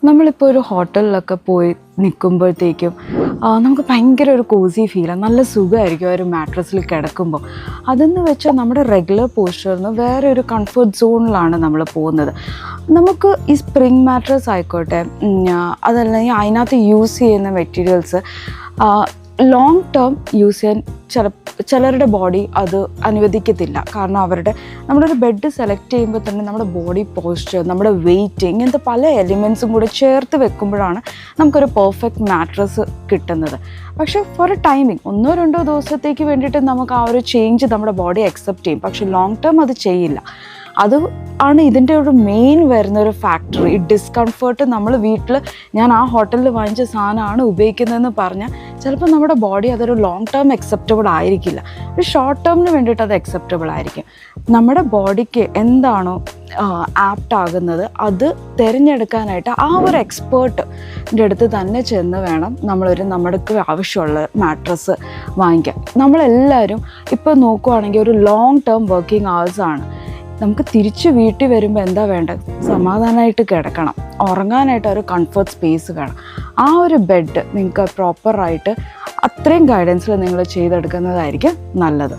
നമ്മളിപ്പോൾ ഒരു ഹോട്ടലിലൊക്കെ പോയി നിൽക്കുമ്പോഴത്തേക്കും നമുക്ക് ഭയങ്കര ഒരു കോസി ഫീലാണ്, നല്ല സുഖമായിരിക്കും ആ ഒരു മാട്രസിൽ കിടക്കുമ്പോൾ. അതെന്ന് വെച്ചാൽ നമ്മുടെ റെഗുലർ പോസ്ചറിൽ നിന്ന് വേറെ ഒരു കംഫർട്ട് സോണിലാണ് നമ്മൾ പോകുന്നത്. നമുക്ക് ഈ സ്പ്രിംഗ് മാട്രസ് ആയിക്കോട്ടെ, അതല്ലെങ്കിൽ അതിനകത്ത് യൂസ് ചെയ്യുന്ന മെറ്റീരിയൽസ് ലോങ് ടേം യൂസ് ചെയ്യാൻ ചിലരുടെ ബോഡി അത് അനുവദിക്കത്തില്ല. കാരണം നമ്മളൊരു ബെഡ് സെലക്ട് ചെയ്യുമ്പോൾ തന്നെ നമ്മുടെ ബോഡി പോസ്ചർ, നമ്മുടെ വെയിറ്റ്, ഇങ്ങനത്തെ പല എലിമെൻസും കൂടെ ചേർത്ത് വെക്കുമ്പോഴാണ് നമുക്കൊരു പെർഫെക്റ്റ് മാട്രസ് കിട്ടുന്നത്. പക്ഷേ ഫോർ എ ടൈമിങ് 1-2 ദിവസത്തേക്ക് വേണ്ടിയിട്ട് നമുക്ക് ആ ഒരു ചേഞ്ച് നമ്മുടെ ബോഡി അക്സെപ്റ്റ് ചെയ്യും. പക്ഷേ ലോങ് ടേം അത് ചെയ്യില്ല. അത് ആണ് ഇതിൻ്റെ ഒരു മെയിൻ വരുന്നൊരു ഫാക്ടർ. ഈ ഡിസ്കംഫേർട്ട് നമ്മൾ വീട്ടിൽ ഞാൻ ആ ഹോട്ടലിൽ വാങ്ങിച്ച സാധനമാണ് ഉപയോഗിക്കുന്നതെന്ന് പറഞ്ഞാൽ ചിലപ്പോൾ നമ്മുടെ ബോഡി അതൊരു ലോങ് ടേം അക്സെപ്റ്റബിൾ ആയിരിക്കില്ല. ഒരു ഷോർട്ട് ടേമിന് വേണ്ടിയിട്ട് അത് അക്സെപ്റ്റബിൾ ആയിരിക്കും. നമ്മുടെ ബോഡിക്ക് എന്താണോ ആപ്റ്റ് ആകുന്നത് അത് തിരഞ്ഞെടുക്കാനായിട്ട് ആ ഒരു എക്സ്പേർട്ടിൻ്റെ അടുത്ത് തന്നെ ചെന്ന് വേണം നമ്മൾക്ക് ആവശ്യമുള്ള മാട്രസ് വാങ്ങിക്കാൻ. നമ്മളെല്ലാവരും ഇപ്പോൾ നോക്കുവാണെങ്കിൽ ഒരു ലോങ് ടേം വർക്കിംഗ് അവേഴ്സാണ്. നമുക്ക് തിരിച്ച് വീട്ടിൽ വരുമ്പോൾ എന്താ വേണ്ടത്? സമാധാനമായിട്ട് കിടക്കണം, ഉറങ്ങാനായിട്ട് ഒരു കംഫർട്ട് സ്പേസ് വേണം. ആ ഒരു ബെഡ് നിങ്ങൾക്ക് പ്രോപ്പറായിട്ട് അത്രയും ഗൈഡൻസിൽ നിങ്ങൾ ചെയ്തെടുക്കുന്നതായിരിക്കും നല്ലത്.